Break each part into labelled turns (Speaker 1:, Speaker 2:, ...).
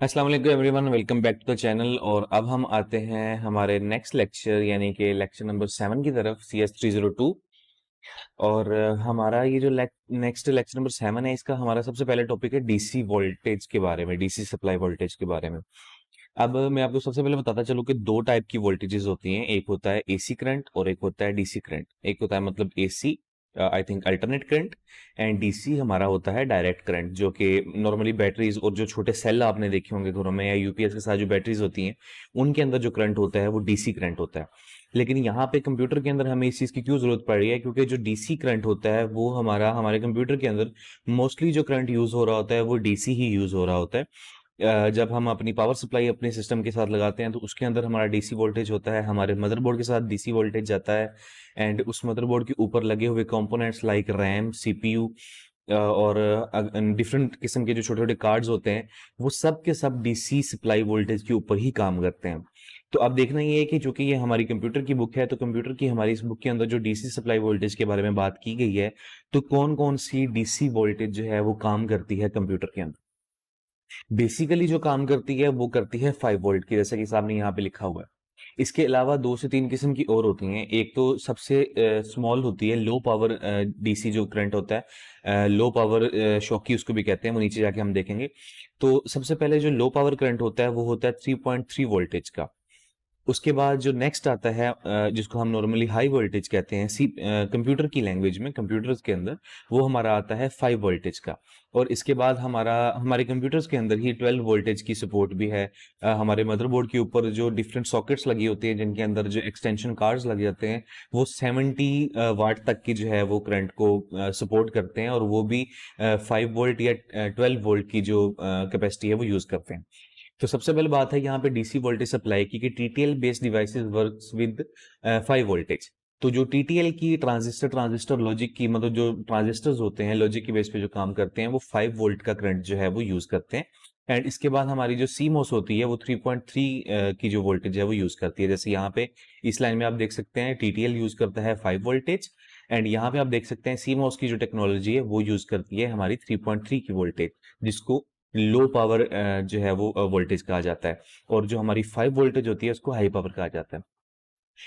Speaker 1: अस्सलाम वालेकुम everyone, welcome back to the channel. और अब हम आते हैं हमारे नेक्स्ट लेक्चर यानी कि लेक्चर नंबर 7 की तरफ, CS302। और हमारा ये जो नेक्स्ट लेक्चर नंबर 7 है, इसका हमारा सबसे पहले टॉपिक है डीसी वोल्टेज के बारे में, डीसी सप्लाई वोल्टेज के बारे में। अब मैं आपको सबसे पहले बताता चलूं कि दो टाइप की वोल्टेजेस होती हैं, एक होता है एसी करंट और एक होता है डीसी करंट। एक होता है मतलब AC, I think alternate current, and DC हमारा होता है डायरेक्ट करंट, जो कि नॉर्मली बैटरीज और जो छोटे सेल आपने देखे होंगे घरों में या यूपीएस के साथ जो बैटरीज होती हैं उनके अंदर जो करंट होता है वो डीसी करंट होता है। लेकिन यहाँ पे कंप्यूटर के अंदर हमें इस चीज़ की क्यों जरूरत पड़ रही है, क्योंकि जो डीसी करंट होता है वो हमारे कंप्यूटर के अंदर मोस्टली जो करंट यूज हो रहा होता है वो डीसी ही यूज हो रहा होता है। जब हम अपनी पावर सप्लाई अपने सिस्टम के साथ लगाते हैं तो उसके अंदर हमारा डीसी वोल्टेज होता है, हमारे मदरबोर्ड के साथ डीसी वोल्टेज जाता है। एंड उस मदरबोर्ड के ऊपर लगे हुए कंपोनेंट्स लाइक रैम, सीपीयू और डिफरेंट किस्म के जो छोटे छोटे कार्ड्स होते हैं वो सब के सब डीसी सप्लाई वोल्टेज के ऊपर ही काम करते हैं। तो अब देखना ये है कि चूंकि ये हमारी कंप्यूटर की बुक है तो कंप्यूटर की हमारी इस बुक के अंदर जो डीसी सप्लाई वोल्टेज के बारे में बात की गई है, तो कौन कौन सी डीसी वोल्टेज जो है वो काम करती है कंप्यूटर के अंदर। बेसिकली जो काम करती है वो करती है 5 वोल्ट की, जैसे कि सामने यहाँ पे लिखा हुआ है। इसके अलावा 2 से 3 किस्म की और होती हैं। एक तो सबसे स्मॉल होती है लो पावर डीसी जो करंट होता है, लो पावर शॉकी उसको भी कहते हैं, वो नीचे जाके हम देखेंगे। तो सबसे पहले जो लो पावर करंट होता है वो होता है 3.3 वोल्टेज का। उसके बाद जो नेक्स्ट आता है जिसको हम नॉर्मली हाई वोल्टेज कहते हैं, कंप्यूटर की लैंग्वेज में, कंप्यूटर्स के अंदर वो हमारा आता है 5 वोल्टेज का। और इसके बाद हमारे कंप्यूटर्स के अंदर ही 12 वोल्टेज की सपोर्ट भी है। हमारे मदरबोर्ड के ऊपर जो डिफरेंट सॉकेट्स लगी होती हैं जिनके अंदर जो एक्सटेंशन कार्ड्स लग जाते हैं वो 70 वाट तक की जो है वो करंट को सपोर्ट करते हैं, और वो भी 5 वोल्ट या 12 वोल्ट की जो कैपेसिटी है वो यूज करते हैं। तो सबसे पहले बात है यहाँ पे डीसी वोल्टेज सप्लाई की कि TTL based devices works with 5 voltage. तो जो टीटीएल की ट्रांजिस्टर लॉजिक की, मतलब जो ट्रांजिस्टर्स होते हैं लॉजिक की बेस पे जो काम करते हैं वो 5 वोल्ट का करंट जो है वो यूज करते हैं। एंड इसके बाद हमारी जो सीमोस होती है वो 3.3 की जो वोल्टेज है वो यूज करती है। जैसे यहाँ पे इस लाइन में आप देख सकते हैं टीटीएल यूज करता है 5 वोल्टेज, एंड यहाँ पे आप देख सकते हैं सीमोस की जो टेक्नोलॉजी है वो यूज करती है हमारी 3.3 की वोल्टेज, जिसको लो पावर जो है वो वोल्टेज कहा जाता है। और जो हमारी 5 वोल्टेज होती है उसको हाई पावर कहा जाता है।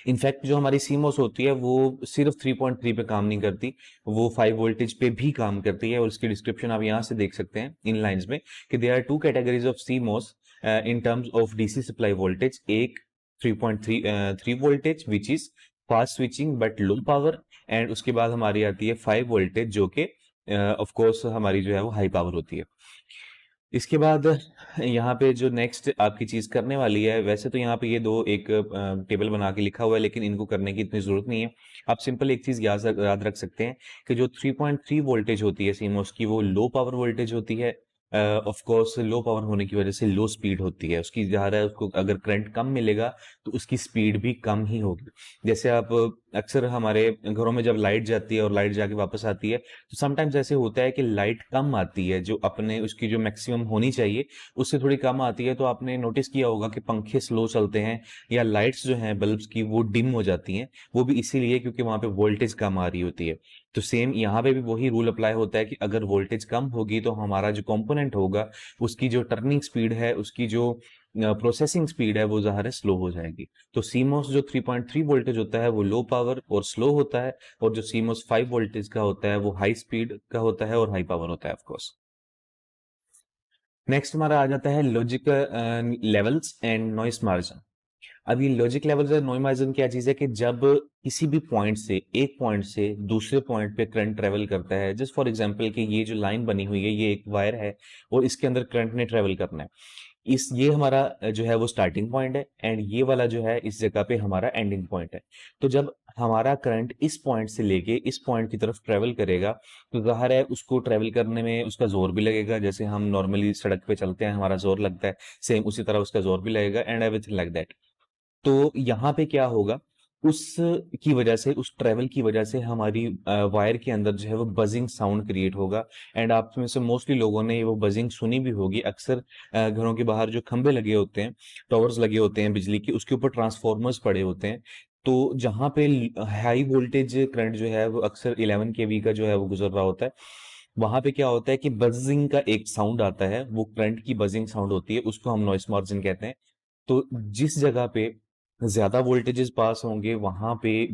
Speaker 1: इनफैक्ट जो हमारी सीमोस होती है वो सिर्फ 3.3 पे काम नहीं करती, वो 5 वोल्टेज पे भी काम करती है। और उसकी डिस्क्रिप्शन आप यहाँ से देख सकते हैं इन लाइंस में कि there are two categories of CMOS in terms of DC supply voltage. एक 3.3 voltage which is fast switching but low power, and उसके बाद हमारी आती है 5 वोल्टेज जो कि ऑफ कोर्स हमारी जो है वो हाई पावर होती है। इसके बाद यहाँ पे जो नेक्स्ट आपकी चीज करने वाली है, वैसे तो यहाँ पे ये दो एक टेबल बना के लिखा हुआ है लेकिन इनको करने की इतनी जरूरत नहीं है। आप सिंपल एक चीज याद रख सकते हैं कि जो 3.3 वोल्टेज होती है सीमोस की वो लो पावर वोल्टेज होती है। ऑफ कोर्स लो पावर होने की वजह से लो स्पीड होती है उसकी, ज़्यादा है उसको अगर करंट कम मिलेगा तो उसकी स्पीड भी कम ही होगी। जैसे आप अक्सर हमारे घरों में जब लाइट जाती है और लाइट जाके वापस आती है तो समटाइम्स ऐसे होता है कि लाइट कम आती है, जो अपने उसकी जो मैक्सिमम होनी चाहिए उससे थोड़ी कम आती है। तो आपने नोटिस किया होगा कि पंखे स्लो चलते हैं या लाइट्स जो हैं बल्ब्स की वो डिम हो जाती हैं, वो भी इसीलिए क्योंकि वहां पे वोल्टेज कम आ रही होती है। तो सेम यहाँ पे भी वही रूल अप्लाई होता है कि अगर वोल्टेज कम होगी तो हमारा जो कंपोनेंट होगा उसकी जो टर्निंग स्पीड है, उसकी जो प्रोसेसिंग स्पीड है वो ज़ाहिर है स्लो हो जाएगी। तो सीमोस जो 3.3 वोल्टेज होता है वो लो पावर और स्लो होता है, और जो सीमोस 5 वोल्टेज का होता है वो हाई स्पीड का होता है और हाई पावर होता है ऑफ कोर्स। नेक्स्ट हमारा आ जाता है logic levels and noise margin. अब ये लॉजिक लेवल्स और नॉइस मार्जिन क्या चीज है कि जब किसी भी पॉइंट से, एक पॉइंट से दूसरे पॉइंट पे करंट ट्रेवल करता है, जस्ट फॉर एग्जांपल कि ये जो लाइन बनी हुई है ये एक वायर है और इसके अंदर करंट ने ट्रेवल करना है। इस ये हमारा जो है वो स्टार्टिंग पॉइंट है, एंड ये वाला जो है इस जगह पे हमारा एंडिंग पॉइंट है। तो जब हमारा करंट इस पॉइंट से लेके इस पॉइंट की तरफ ट्रेवल करेगा तो जाहिर है उसको ट्रेवल करने में उसका जोर भी लगेगा, जैसे हम नॉर्मली सड़क पे चलते हैं हमारा जोर लगता है, सेम उसी तरह उसका जोर भी लगेगा एंड एवरीथिंग लाइक दैट। तो यहाँ पे क्या होगा, उस की वजह से, उस ट्रेवल की वजह से हमारी वायर के अंदर जो है वो बजिंग साउंड क्रिएट होगा। एंड आप में से मोस्टली लोगों ने वो बजिंग सुनी भी होगी। अक्सर घरों के बाहर जो खंभे लगे होते हैं, टावर्स लगे होते हैं बिजली की, उसके ऊपर ट्रांसफॉर्मर्स पड़े होते हैं। तो जहाँ पे हाई वोल्टेज करंट जो है वो अक्सर 11 केवी का जो है वो गुजर रहा होता है, वहां पे क्या होता है कि बजिंग का एक साउंड आता है, वो करंट की बजिंग साउंड होती है, उसको हम नॉइस मार्जिन कहते हैं। तो जिस जगह पे ज्यादा वोल्टेजेस पास होंगे वहां पे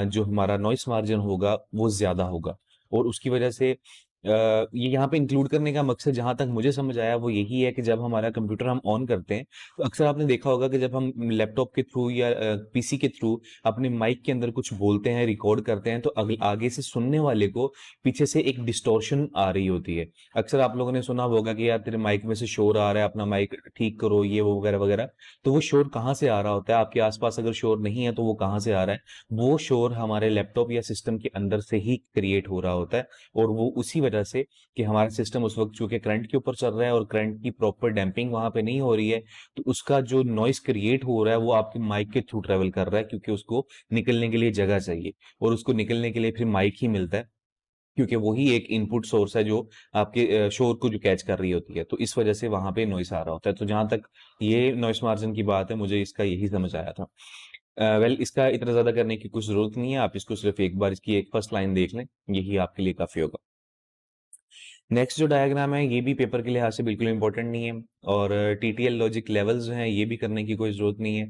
Speaker 1: जो हमारा नॉइस मार्जिन होगा वो ज्यादा होगा। और उसकी वजह से ये यहाँ पे इंक्लूड करने का मकसद जहां तक मुझे समझ आया वो यही है कि जब हमारा कंप्यूटर हम ऑन करते हैं तो अक्सर आपने देखा होगा कि जब हम लैपटॉप के थ्रू या पीसी के थ्रू अपने माइक के अंदर कुछ बोलते हैं, रिकॉर्ड करते हैं, तो आगे से सुनने वाले को पीछे से एक डिस्टॉर्शन आ रही होती है। अक्सर आप लोगों ने सुना होगा कि यार तेरे माइक में से शोर आ रहा है, अपना माइक ठीक करो, ये वो वगैरह वगैरह। तो वो शोर कहाँ से आ रहा होता है? आपके आसपास अगर शोर नहीं है तो वो कहाँ से आ रहा है? वो शोर हमारे लैपटॉप या सिस्टम के अंदर से ही क्रिएट हो रहा होता है। और वो उसी वजह से कि हमारा सिस्टम उस वक्त चूंकि करंट के ऊपर चल रहा है और करंट की प्रॉपर डैम्पिंग वहां पे नहीं हो रही है, तो उसका जो नॉइस क्रिएट हो रहा है वो आपके माइक के थ्रू ट्रेवल कर रहा है, क्योंकि उसको निकलने के लिए जगह चाहिए। और उसको निकलने के लिए फिर माइक ही मिलता है, क्योंकि वही एक इनपुट सोर्स है जो आपके शोर को जो कैच कर रही होती है। तो इस वजह से वहां पे नॉइस आ रहा होता है। तो जहां तक ये नॉइस मार्जिन की बात है, मुझे इसका यही समझ आया था। वेल, इसका इतना ज्यादा करने की कुछ जरूरत नहीं है, आप इसको सिर्फ एक बार इसकी एक फर्स्ट लाइन देख लें, यही आपके लिए काफी होगा। नेक्स्ट जो डायग्राम है ये भी पेपर के लिहाज से बिल्कुल इंपॉर्टेंट नहीं है, और टीटीएल लॉजिक लेवल्स जो हैं ये भी करने की कोई जरूरत नहीं है,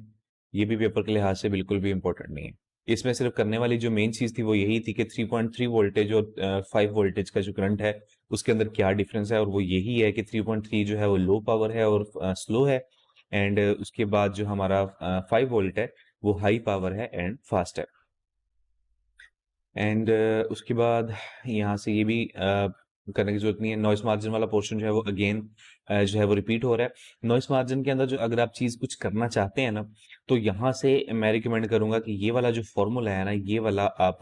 Speaker 1: ये भी पेपर के लिहाज से बिल्कुल भी इंपॉर्टेंट नहीं है। इसमें सिर्फ करने वाली जो मेन चीज थी वो यही थी कि 3.3 वोल्टेज और 5 वोल्टेज का जो करंट है उसके अंदर क्या डिफरेंस है, और वो यही है कि 3.3 जो है वो लो पावर है और स्लो है, एंड उसके बाद जो हमारा 5 वोल्ट है वो हाई पावर है एंड फास्ट है। एंड उसके बाद यहाँ से ये भी करने की जरूरत नहीं है। नॉइस मार्जिन वाला पोर्शन जो है वो अगेन जो है वो रिपीट हो रहा है। नॉइस मार्जिन के अंदर जो अगर आप चीज कुछ करना चाहते हैं ना, तो यहाँ से मैं रिकमेंड करूंगा कि ये वाला जो फॉर्मूला है ना, ये वाला आप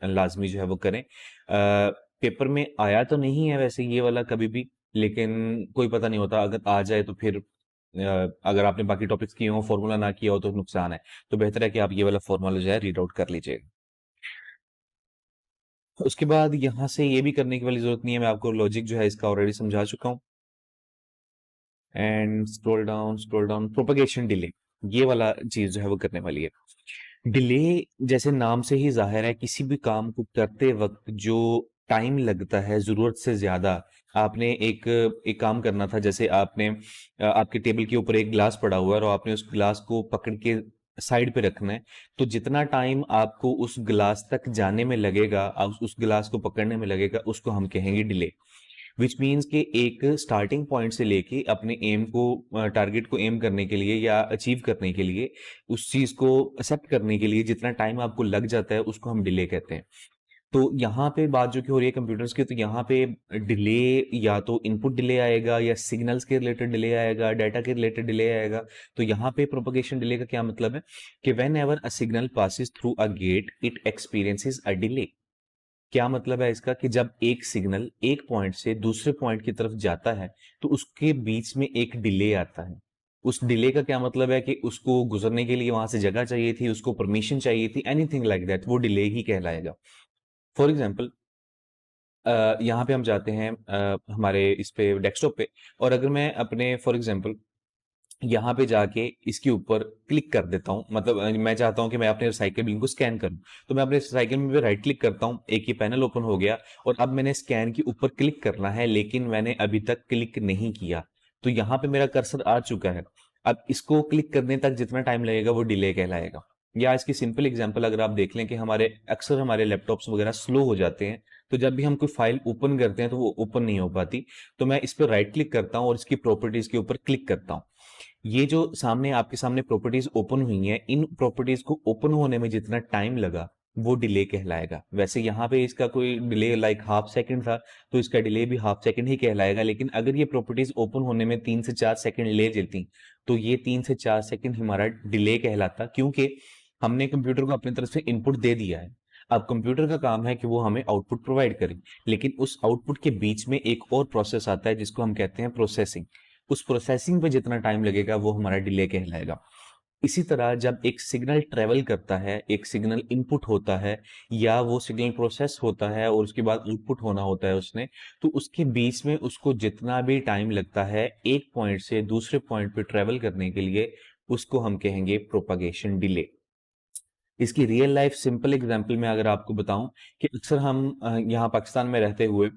Speaker 1: लाजमी जो है वो करें। पेपर में आया तो नहीं है वैसे ये वाला कभी भी, लेकिन कोई पता नहीं होता, अगर आ जाए तो फिर अगर आपने बाकी टॉपिक्स किए हो, फॉर्मूला ना किया हो तो नुकसान है। तो बेहतर है कि आप ये वाला फॉर्मूला जो है रीड आउट कर लीजिए। उसके बाद यहाँ से ये भी करने की वाली जरूरत नहीं है, मैं आपको लॉजिक जो है इसका ऑलरेडी समझा चुका हूँ। And scroll down, propagation delay, ये वाला चीज जो है वो करने वाली है। डिले जैसे नाम से ही जाहिर है, किसी भी काम को करते वक्त जो टाइम लगता है जरूरत से ज्यादा। आपने एक एक काम करना था, जैसे आपने आपके टेबल के ऊपर एक गिलास पड़ा हुआ है और आपने उस गिलास को पकड़ के साइड पे रखना है। तो जितना टाइम आपको उस गिलास तक जाने में लगेगा, उस गिलास को पकड़ने में लगेगा, उसको हम कहेंगे डिले। विच मीन्स कि एक स्टार्टिंग पॉइंट से लेके अपने एम को, टारगेट को एम करने के लिए या अचीव करने के लिए, उस चीज को एक्सेप्ट करने के लिए जितना टाइम आपको लग जाता है उसको हम डिले कहते हैं। तो यहाँ पे बात जो की हो रही है कंप्यूटर्स की, तो यहाँ पे डिले या तो इनपुट डिले आएगा या सिग्नल्स के रिलेटेड डिले आएगा, डाटा के रिलेटेड डिले आएगा। तो यहाँ पे प्रोपगेशन डिले का क्या मतलब है कि when ever a signal passes through a get it experiences a delay. क्या मतलब है इसका कि जब एक सिग्नल एक पॉइंट से दूसरे पॉइंट की तरफ जाता है तो उसके बीच में एक डिले आता है। उस डिले का क्या मतलब है कि उसको गुजरने के लिए वहां से जगह चाहिए थी, उसको परमिशन चाहिए थी, एनीथिंग लाइक दैट, वो डिले ही कहलाएगा। फॉर एग्जाम्पल, यहाँ पे हम जाते हैं हमारे इस पे डेस्कटॉप पे, और अगर मैं अपने फॉर एग्जाम्पल यहाँ पे जाके इसके ऊपर क्लिक कर देता हूँ, मतलब मैं चाहता हूँ कि मैं अपने साइकिल बिल को स्कैन करूँ, तो मैं अपने साइकिल में राइट क्लिक करता हूँ, एक ही पैनल ओपन हो गया, और अब मैंने स्कैन के ऊपर क्लिक करना है लेकिन मैंने अभी तक क्लिक नहीं किया। तो यहाँ पे मेरा कर्सर आ चुका है, अब इसको क्लिक करने तक जितना टाइम लगेगा वो डिले कहलाएगा। या इसकी सिंपल एग्जांपल अगर आप देख लें कि हमारे अक्सर हमारे लैपटॉप्स वगैरह स्लो हो जाते हैं, तो जब भी हम कोई फाइल ओपन करते हैं तो वो ओपन नहीं हो पाती। तो मैं इस पर राइट क्लिक करता हूँ और इसकी प्रॉपर्टीज के ऊपर क्लिक करता हूँ। ये जो सामने आपके सामने प्रॉपर्टीज ओपन हुई हैं, इन प्रॉपर्टीज को ओपन होने में जितना टाइम लगा वो डिले कहलाएगा। वैसे यहाँ पे इसका कोई डिले लाइक हाफ सेकंड था, तो इसका डिले भी हाफ सेकंड ही कहलाएगा। लेकिन अगर ये प्रॉपर्टीज ओपन होने में 3 से 4 सेकंड ले लेती, तो ये 3 से 4 सेकंड हमारा डिले कहलाता, क्योंकि हमने कंप्यूटर को अपनी तरफ से इनपुट दे दिया है। अब कंप्यूटर का काम है कि वो हमें आउटपुट प्रोवाइड करे, लेकिन उस आउटपुट के बीच में एक और प्रोसेस आता है जिसको हम कहते हैं प्रोसेसिंग। उस प्रोसेसिंग पे जितना टाइम लगेगा वो हमारा डिले कहलाएगा। इसी तरह जब एक सिग्नल ट्रेवल करता है, एक सिग्नल इनपुट होता है या वो सिग्नल प्रोसेस होता है और उसके बाद आउटपुट होना होता है उसने, तो उसके बीच में उसको जितना भी टाइम लगता है एक पॉइंट से दूसरे पॉइंट पे ट्रेवल करने के लिए, उसको हम कहेंगे प्रोपागेशन डिले। इसकी रियल लाइफ सिंपल एग्जांपल में अगर आपको बताऊं कि अक्सर हम यहाँ पाकिस्तान में रहते हुए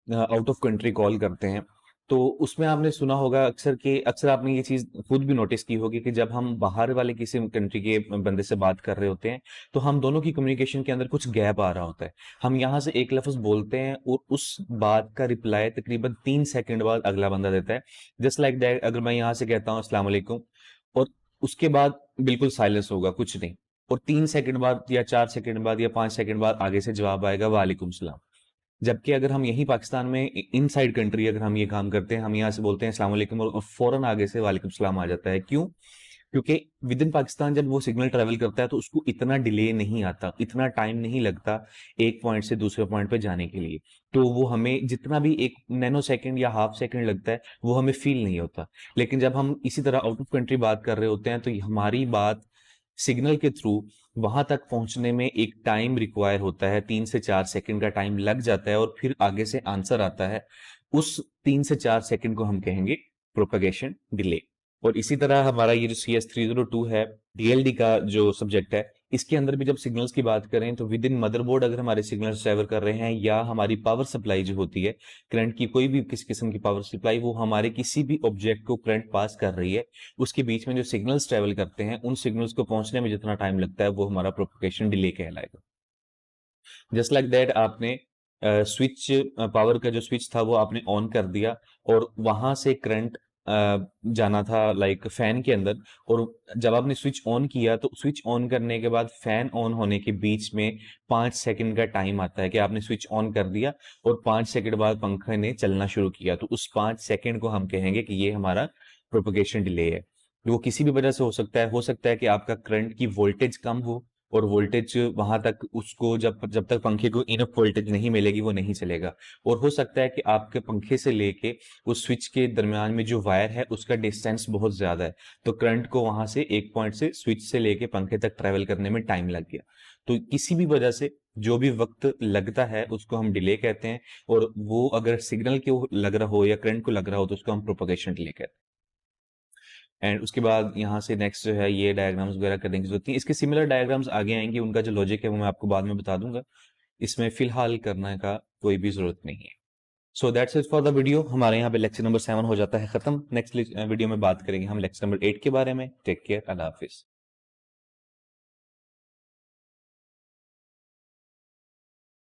Speaker 1: आउट ऑफ कंट्री कॉल करते हैं, तो उसमें आपने सुना होगा अक्सर आपने ये चीज खुद भी नोटिस की होगी कि जब हम बाहर वाले किसी कंट्री के बंदे से बात कर रहे होते हैं, तो हम दोनों की कम्युनिकेशन के अंदर कुछ गैप आ रहा होता है। हम यहाँ से एक लफ्ज बोलते हैं और उस बात का रिप्लाई तकरीबन 3 सेकंड बाद अगला बंदा देता है। जस्ट लाइक दैट, अगर मैं यहाँ से कहता हूँ अस्सलाम वालेकुम, और उसके बाद बिल्कुल साइलेंस होगा, कुछ नहीं, और 3 सेकंड बाद या 4 सेकंड बाद या 5 सेकंड बाद आगे से जवाब आएगा वालेकुम सलाम। जबकि अगर हम यही पाकिस्तान में इनसाइड कंट्री अगर हम ये काम करते हैं, हम यहाँ से बोलते हैं अस्सलाम वालेकुम और फौरन आगे से वालेकुम सलाम आ जाता है। क्यों? क्योंकि विद इन पाकिस्तान जब वो सिग्नल ट्रेवल करता है तो उसको इतना डिले नहीं आता, इतना टाइम नहीं लगता एक पॉइंट से दूसरे पॉइंट पे जाने के लिए। तो वो हमें जितना भी एक नैनो सेकंड या हाफ सेकंड लगता है वो हमें फील नहीं होता। लेकिन जब हम इसी तरह आउट ऑफ कंट्री बात कर रहे होते हैं तो हमारी बात सिग्नल के थ्रू वहां तक पहुंचने में एक टाइम रिक्वायर होता है, 3 से 4 सेकंड का टाइम लग जाता है और फिर आगे से आंसर आता है। उस 3 से 4 सेकंड को हम कहेंगे प्रोपगेशन डिले। और इसी तरह हमारा ये जो CS302 है, डीएलडी का जो सब्जेक्ट है, इसके अंदर भी जब सिग्नल्स की बात करें तो विद इन मदरबोर्ड अगर हमारे सिग्नल्स ट्रेवल कर रहे हैं या हमारी पावर सप्लाई जो होती है, करंट की कोई भी किसी किस्म की पावर सप्लाई, वो हमारे किसी भी ऑब्जेक्ट को करंट पास कर रही है, उसके बीच में जो सिग्नल्स ट्रेवल करते हैं उन सिग्नल्स को पहुंचने में जितना टाइम लगता है वो हमारा प्रोपगेशन डिले कहलाएगा। जस्ट लाइक दैट, आपने स्विच, पावर का जो स्विच था वो आपने ऑन कर दिया और वहां से करंट जाना था लाइक फैन के अंदर, और जब आपने स्विच ऑन किया तो स्विच ऑन करने के बाद फैन ऑन होने के बीच में 5 सेकंड का टाइम आता है कि आपने स्विच ऑन कर दिया और 5 सेकंड बाद पंखे ने चलना शुरू किया, तो उस 5 सेकंड को हम कहेंगे कि ये हमारा प्रोपगेशन डिले है। वो किसी भी वजह से हो सकता है कि आपका करंट की वोल्टेज कम हो और वोल्टेज वहां तक उसको जब जब तक पंखे को इनफ वोल्टेज नहीं मिलेगी वो नहीं चलेगा। और हो सकता है कि आपके पंखे से लेके उस स्विच के दरमियान में जो वायर है उसका डिस्टेंस बहुत ज्यादा है, तो करंट को वहां से एक पॉइंट से स्विच से लेके पंखे तक ट्रेवल करने में टाइम लग गया। तो किसी भी वजह से जो भी वक्त लगता है उसको हम डिले कहते हैं, और वो अगर सिग्नल को लग रहा हो या करंट को लग रहा हो तो उसको हम प्रोपगेशन डिले कहते हैं। एंड उसके बाद यहाँ से नेक्स्ट जो है ये डायग्राम्स वगैरह करने की जरूरत नहीं, इसके सिमिलर डायग्राम्स आगे आएंगे, उनका जो लॉजिक है वो मैं आपको बाद में बता दूंगा, इसमें फिलहाल करने का कोई भी जरूरत नहीं है। So that's it for the video. हमारे यहाँ पे लेक्चर नंबर 7 हो जाता है खत्म। नेक्स्ट वीडियो में बात करेंगे हम लेक्चर नंबर 8 के बारे में। टेक केयर, अल्लाह हाफिज।